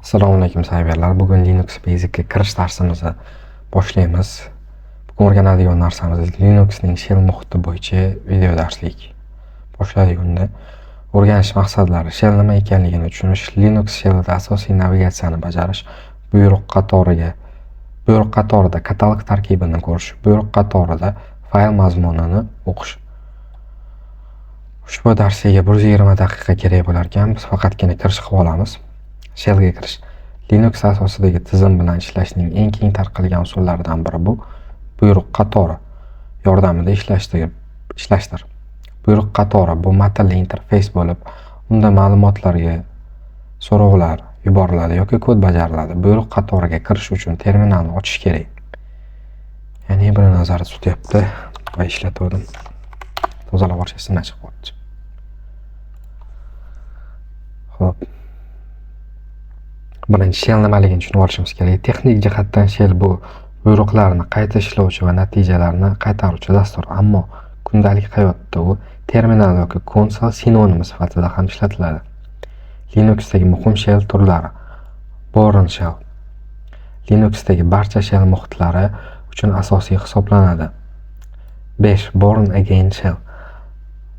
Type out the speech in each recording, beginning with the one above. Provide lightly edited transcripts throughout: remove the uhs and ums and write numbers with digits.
Assalomu alaykum sayyorlar. Bugun Linux Basic'ga kirish darsimizni boshlaymiz. Bugun o'rganadigan narsamiz Linuxning shell muhiti bo'yicha video darslik. Boshladik unda. O'rganish maqsadlari: shell nima ekanligini tushunish, Linux shellida asosiy navigatsiyani bajarish, buyruq qatorida katalog tarkibini ko'rish, buyruq qatorida fayl mazmunini o'qish. Ushbu darsga 120 daqiqa kerak bo'lar ekan. Biz faqatgina kirish qilib olamiz. Shellga kirish. Linux asosidagi tizim bilan ishlashning eng keng tarqalgan usullaridan biri bu buyruq qatori yordamida ishlashdir. Buyruq qatori bu matnli interfeys bo'lib, unda ma'lumotlarga so'rovlar yuboriladi yoki kod bajariladi. Buyruq qatoriga kirish uchun terminalni ochish kerak. Ya'ni buni nazarda tutyapti va ishlatdim. Tozalab olishsin chiqib qoldi. Xo'p. Birinchi shell nimaligini tushunib olishimiz kerak. Texnik jihatdan shell bu buyruqlarni qayta ishlovchi va natijalarni qaytaruvchi dastur, ammo kundalik hayotda u terminal yoki konsol sinonimi sifatida ham ishlatiladi. Linuxdagi muhim shell turlari: Bourne shell. Linuxdagi barcha shell muhitlari uchun asosiy hisoblanadi. 5. Bourne again shell.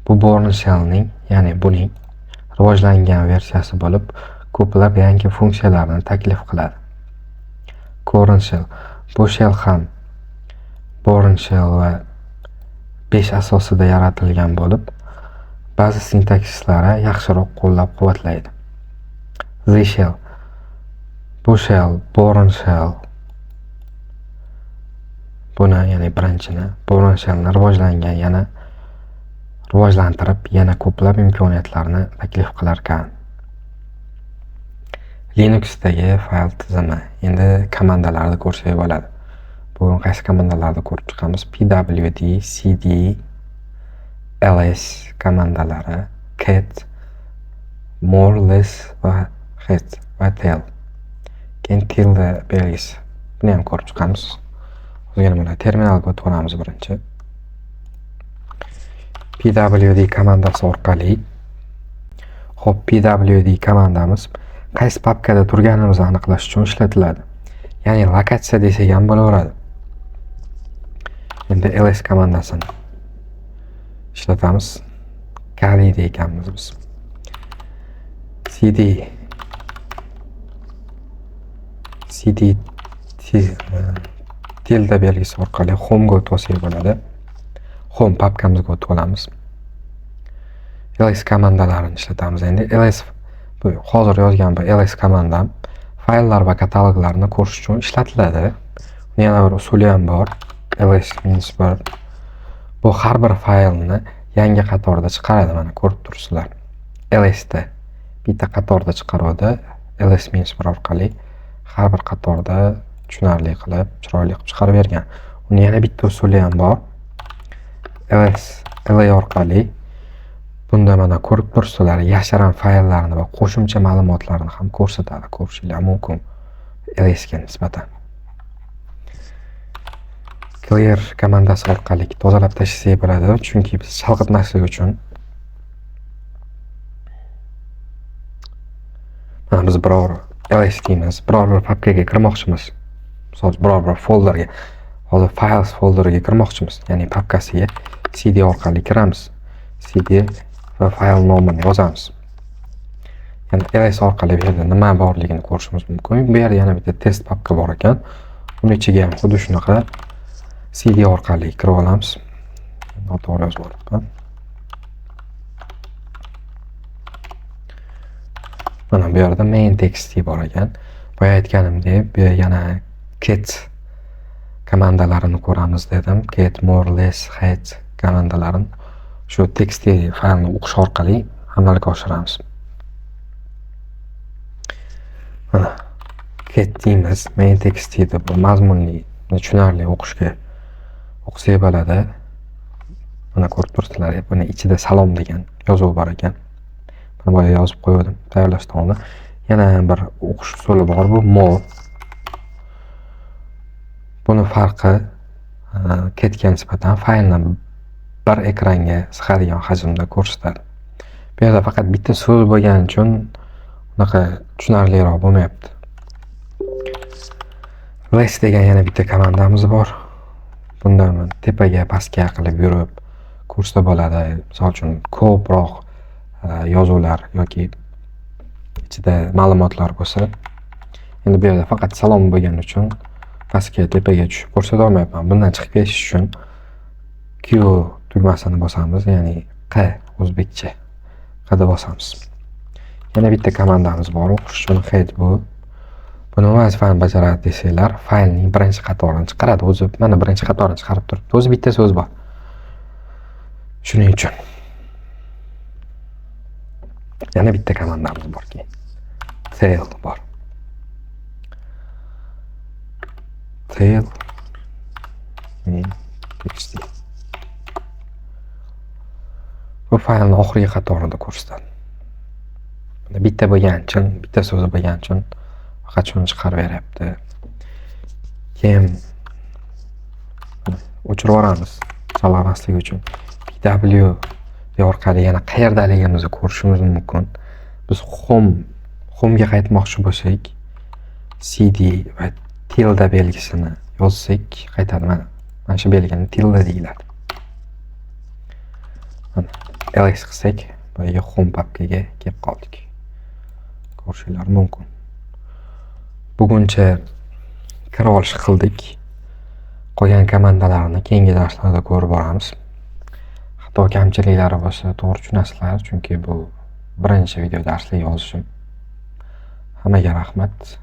Bu Bourne shellning, ya'ni buning rivojlangan versiyasi bo'lib, ko'plab yangi funksiyalarni taklif qiladi. Coron shell. Bu shell ham Bourne shell va 5 asosida yaratilgan bo'lib, ba'zi sintakslari yaxshiroq qo'llab-quvvatlaydi. Z shell. Bu shell Bourne shell. Buni, ya'ni birinchini, Bourne shellni rivojlantirib, yana ko'plab imkoniyatlarni taklif qilar ekan. Linuxdagi fayl tizimi. Endi komandalarni ko'rsak bo'ladi. Bugun qaysi komandalarni ko'rib chiqamiz? pwd, cd, ls komandalari, cat, more, less va head va tail. Keyin tilde belgisi. Buni ham ko'rib chiqamiz. O'zgina bilan terminalga o'tib olamiz birinchi. pwd komandasi orqali. Xo'p, pwd komandamiz qaysi papkada turganimizni aniqlash uchun ishlatiladi. Ya'ni lokatsiya desak ham bo'laveradi. Endi ls komandasini ishlatamiz. Kali deykanmiz biz. cd tilde belgisi orqali home ga o'tib olsak bo'ladi. Home papkamizga o'tib olamiz. ls komandalarini ishlatamiz. Endi ls bu hozir yozgan bu ls komandam fayllar va kataloglarni ko'rish uchun ishlatiladi. Yana bir usuli ham bor. ls-1 bu har bir faylni yangi qatorda chiqaradi, mana ko'rib turibsizlar. ls da bitta qatorda chiqaradi. ls-1 orqali har bir qatorda tushunarli qilib, chiroyli qilib chiqarib bergan. Uni yana bitta usuli ham bor. ls orqali bunda mana ko'rib turibsizlar, yashirin fayllarni va qo'shimcha ma'lumotlarni ham ko'rsatadi, ko'rishinglar mumkin ls ga nisbatan. Clear komandasi orqali tozalab tashlasak bo'ladi, chunki biz chalg'itmaslik uchun. Mana biz biror ls deymiz, biror bir papkaga kirmoqchimiz. Misol biror bir folderga, hozir files folderiga kirmoqchimiz, ya'ni papkasiga cd orqali kiramiz. cd va fayl nomini yozamiz. Yana ls orqali bu yerda nima borligini ko'rishimiz mumkin. Bu yerda yana bitta test papka bor ekan. Uni ichiga ham xuddi shunaqa cd orqali kirib olamiz. Noto'g'ri yozib olibman. Mana bu yerda main text bor ekan. Boya aytganimdek, bu yana cat komandalarini ko'ramiz dedim. Cat, more, less, head komandalarini shu tekstli faylni o'qish orqali amalga oshiramiz. Mana cat deymiz, main text deydi, bu mazmunli, tushunarli o'qisak bo'ladi. Mana ko'rib turibsizlar, buni ichida salom degan yozuv bor ekan. Buni boya yozib qo'ydim tayyorlashdan oldin. Yana bir o'qish usuli bor, bu more. Buni farqi catga nisbatan faylni bir ekranga sig'adigan hajmda ko'rsatadi. Bu yerda faqat bitta so'z bo'lgani uchun unaqa tushunarliroq bo'lmayapti. Less degan yana bitta komandamiz bor. Bunda tepaga pastga qilib yurib kursda bo'ladi. Misol uchun ko'proq yozuvlar yoki ichida ma'lumotlar bo'lsa, endi bu yerda faqat salom bo'lgani uchun pastga tepaga tushib ko'rsata olmayapman. Bundan chiqib ketish uchun Q tugmasini bosamiz, ya'ni Q o'zbekcha Q'da bosamiz. Yana bitta komandamiz bor, o'qish uchun head bu. Buni vazifani bajaradi desanglar, faylning birinchi qatorini chiqaradi. O'zi mana birinchi qatorini chiqarib turibdi. O'zi bitta so'z bor. Shuning uchun yana bitta komandamiz borki, tail bor. Tail bu faylni oxirgi qatorini ko'rsatadi. Bitta bo'lgan uchun, bitta so'zi bo'lgan uchun faqat shuni chiqarib beryapti. Keyin o'chirib yuboramiz chalg'amasligi uchun. PW orqali yana qayerdaligimizni ko'rishimiz mumkin. Biz home'ga qaytmoqchi bo'lsak, cd va tilda belgisini yozsak qaytadi. Mana shu belgini tilda deyiladi. Mana ls qilsak, boyaga home papkaga kelib qoldik. Ko'rishingiz mumkin. Buguncha kira olish qildik. Qolgan komandalarni keyingi darslarda ko'rib boramiz. Xato kamchiliklari bo'lsa to'g'ri tushunasizlar, chunki bu birinchi video darslik yozishim. Hammaga rahmat.